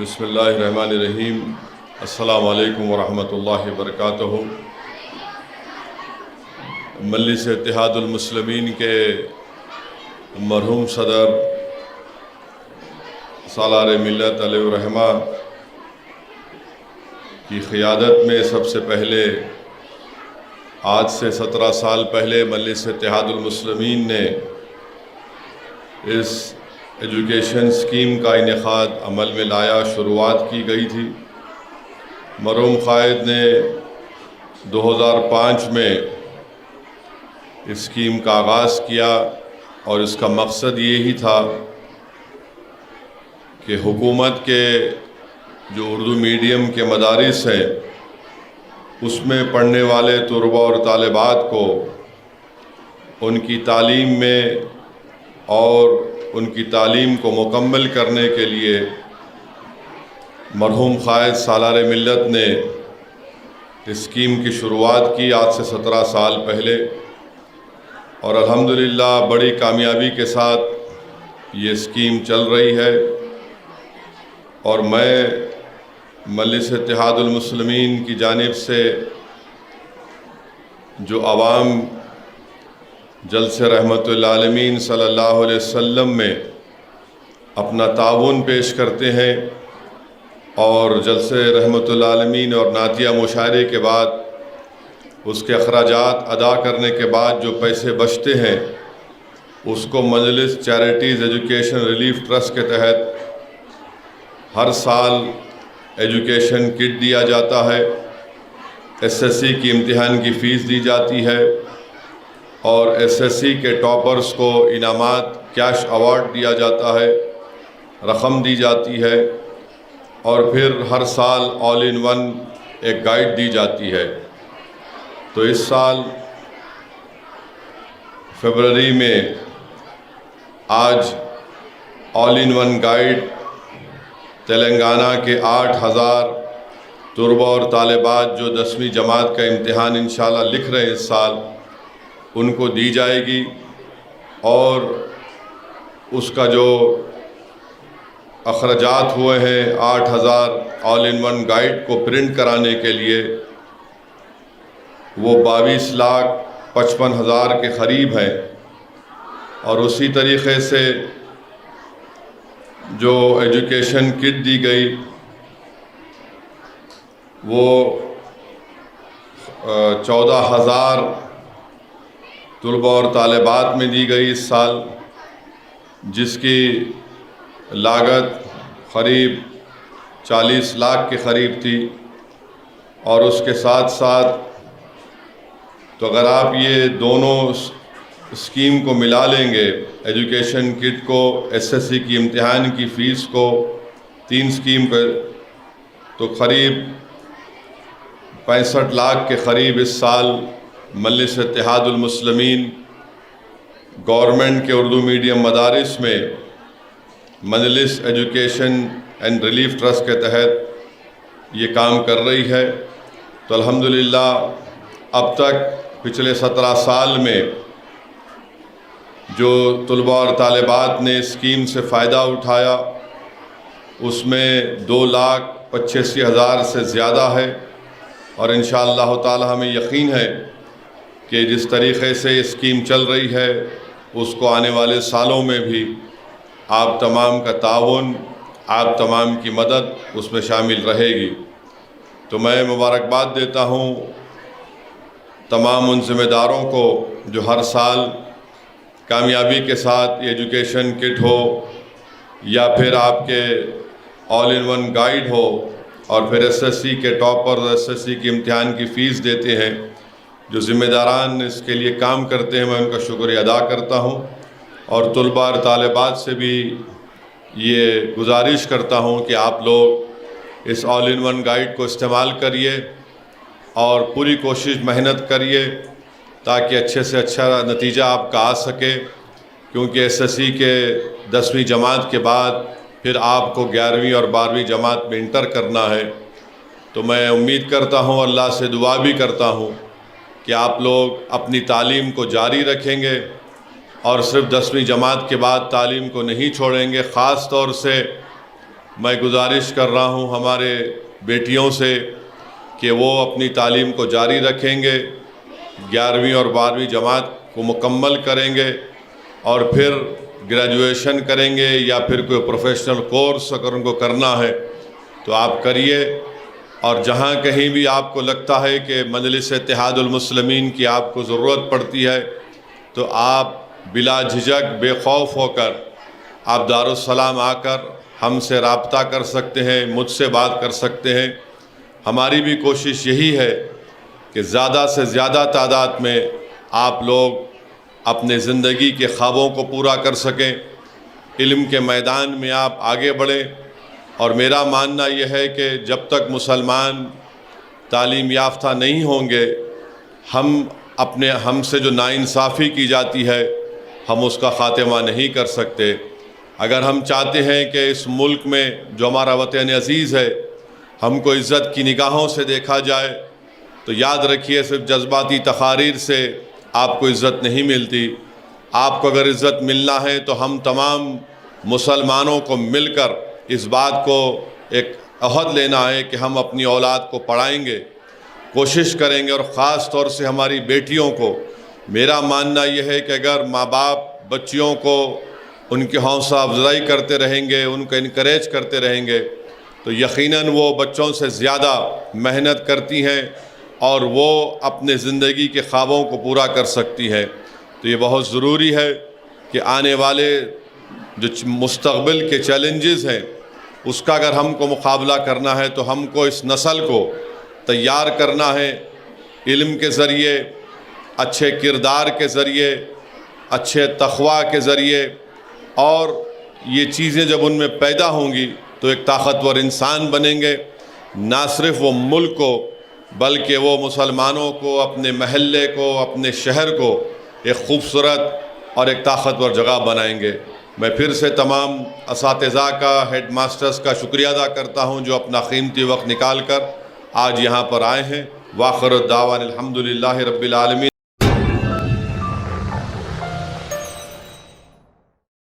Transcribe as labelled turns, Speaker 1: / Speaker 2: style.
Speaker 1: بسم اللہ الرحمن الرحیم۔ السلام علیکم ورحمۃ اللہ وبرکاتہ۔ مجلس اتحاد المسلمین کے مرحوم صدر سالار ملت علیہ الرحمہ کی قیادت میں سب سے پہلے آج سے 17 سال پہلے مجلس اتحاد المسلمین نے اس ایجوکیشن اسکیم کا انعقاد عمل میں لایا، شروعات کی گئی تھی۔ مرحوم قائد نے 2005 میں اس اسکیم کا آغاز کیا اور اس کا مقصد یہی تھا کہ حکومت کے جو اردو میڈیم کے مدارس ہیں اس میں پڑھنے والے طلباء اور طالبات کو ان کی تعلیم میں اور ان کی تعلیم کو مکمل کرنے کے لیے مرحوم قائد سالار ملت نے اسکیم کی شروعات کی آج سے 17 سال پہلے، اور الحمدللہ بڑی کامیابی کے ساتھ یہ اسکیم چل رہی ہے۔ اور میں مجلس اتحاد المسلمین کی جانب سے جو عوام جلسہ رحمت العالمین صلی اللہ علیہ وسلم میں اپنا تعاون پیش کرتے ہیں، اور جلسہ رحمت العالمین اور نعتیہ مشاعرے کے بعد اس کے اخراجات ادا کرنے کے بعد جو پیسے بچتے ہیں اس کو مجلس چیریٹیز ایجوکیشن ریلیف ٹرسٹ کے تحت ہر سال ایجوکیشن کٹ دیا جاتا ہے، SSC کی امتحان کی فیس دی جاتی ہے، اور SSC کے ٹاپرز کو انعامات کیش ایوارڈ دیا جاتا ہے، رقم دی جاتی ہے، اور پھر ہر سال آل ان ون ایک گائیڈ دی جاتی ہے۔ تو اس سال فروری میں آج آل ان ون گائیڈ تلنگانہ کے 8000 طلباء اور طالبات جو 10ویں جماعت کا امتحان انشاءاللہ لکھ رہے ہیں اس سال، ان کو دی جائے گی، اور اس کا جو اخراجات ہوئے ہیں 8000 آل ان ون گائیڈ کو پرنٹ کرانے کے لیے وہ 22,55,000 کے قریب ہیں۔ اور اسی طریقے سے جو ایجوکیشن کٹ دی گئی وہ 14,000 طلباء اور طالبات میں دی گئی اس سال، جس کی لاگت قریب 40 لاکھ کے قریب تھی۔ اور اس کے ساتھ ساتھ تو اگر آپ یہ دونوں اسکیم کو ملا لیں گے، ایجوکیشن کٹ کو، SSC کی امتحان کی فیس کو، 3 اسکیم پر، تو قریب 65 لاکھ کے قریب اس سال مجلس اتحاد المسلمین گورنمنٹ کے اردو میڈیم مدارس میں مجلس ایجوکیشن اینڈ ریلیف ٹرسٹ کے تحت یہ کام کر رہی ہے۔ تو الحمدللہ اب تک پچھلے 17 سال میں جو طلباء اور طالبات نے اسکیم سے فائدہ اٹھایا اس میں 2,85,000 سے زیادہ ہے، اور انشاءاللہ تعالی ہمیں یقین ہے کہ جس طریقے سے اسکیم چل رہی ہے اس کو آنے والے سالوں میں بھی آپ تمام کا تعاون، آپ تمام کی مدد اس میں شامل رہے گی۔ تو میں مبارکباد دیتا ہوں تمام ان ذمہ داروں کو جو ہر سال کامیابی کے ساتھ ایجوکیشن کٹ ہو یا پھر آپ کے آل ان ون گائیڈ ہو اور پھر SSC کے ٹاپر SSC کی امتحان کی فیس دیتے ہیں، جو ذمہ داران اس کے لیے کام کرتے ہیں، میں ان کا شکریہ ادا کرتا ہوں۔ اور طلباء اور طالبات سے بھی یہ گزارش کرتا ہوں کہ آپ لوگ اس آل ان ون گائیڈ کو استعمال کریے اور پوری کوشش محنت کریے تاکہ اچھے سے اچھا نتیجہ آپ کا آ سکے، کیونکہ SSC کے 10ویں جماعت کے بعد پھر آپ کو 11ویں اور 12ویں جماعت میں انٹر کرنا ہے۔ تو میں امید کرتا ہوں، اللہ سے دعا بھی کرتا ہوں کہ آپ لوگ اپنی تعلیم کو جاری رکھیں گے اور صرف 10ویں جماعت کے بعد تعلیم کو نہیں چھوڑیں گے، خاص طور سے میں گزارش کر رہا ہوں ہمارے بیٹیوں سے کہ وہ اپنی تعلیم کو جاری رکھیں گے، 11ویں اور 12ویں جماعت کو مکمل کریں گے اور پھر گریجویشن کریں گے یا پھر کوئی پروفیشنل کورس اگر ان کو کرنا ہے تو آپ کریے۔ اور جہاں کہیں بھی آپ کو لگتا ہے کہ مجلس اتحاد المسلمین کی آپ کو ضرورت پڑتی ہے تو آپ بلا جھجک بے خوف ہو کر آپ دارالسلام آ کر ہم سے رابطہ کر سکتے ہیں، مجھ سے بات کر سکتے ہیں۔ ہماری بھی کوشش یہی ہے کہ زیادہ سے زیادہ تعداد میں آپ لوگ اپنے زندگی کے خوابوں کو پورا کر سکیں، علم کے میدان میں آپ آگے بڑھیں۔ اور میرا ماننا یہ ہے کہ جب تک مسلمان تعلیم یافتہ نہیں ہوں گے، ہم سے جو ناانصافی کی جاتی ہے ہم اس کا خاتمہ نہیں کر سکتے۔ اگر ہم چاہتے ہیں کہ اس ملک میں جو ہمارا وطن عزیز ہے ہم کو عزت کی نگاہوں سے دیکھا جائے تو یاد رکھیے صرف جذباتی تقاریر سے آپ کو عزت نہیں ملتی۔ آپ کو اگر عزت ملنا ہے تو ہم تمام مسلمانوں کو مل کر اس بات کو ایک عہد لینا ہے کہ ہم اپنی اولاد کو پڑھائیں گے، کوشش کریں گے، اور خاص طور سے ہماری بیٹیوں کو میرا ماننا یہ ہے کہ اگر ماں باپ بچیوں کو ان کی حوصلہ افزائی کرتے رہیں گے، ان کو انکریج کرتے رہیں گے تو یقیناً وہ بچوں سے زیادہ محنت کرتی ہیں اور وہ اپنے زندگی کے خوابوں کو پورا کر سکتی ہیں۔ تو یہ بہت ضروری ہے کہ آنے والے جو مستقبل کے چیلنجز ہیں اس کا اگر ہم کو مقابلہ کرنا ہے تو ہم کو اس نسل کو تیار کرنا ہے، علم کے ذریعے، اچھے کردار کے ذریعے، اچھے تقویٰ کے ذریعے، اور یہ چیزیں جب ان میں پیدا ہوں گی تو ایک طاقتور انسان بنیں گے، نہ صرف وہ ملک کو بلکہ وہ مسلمانوں کو، اپنے محلے کو، اپنے شہر کو ایک خوبصورت اور ایک طاقتور جگہ بنائیں گے۔ میں پھر سے تمام اساتذہ کا، ہیڈ ماسٹرز کا شکریہ ادا کرتا ہوں جو اپنا قیمتی وقت نکال کر آج یہاں پر آئے ہیں۔ وآخر الدعوانا الحمدللہ رب العالمین۔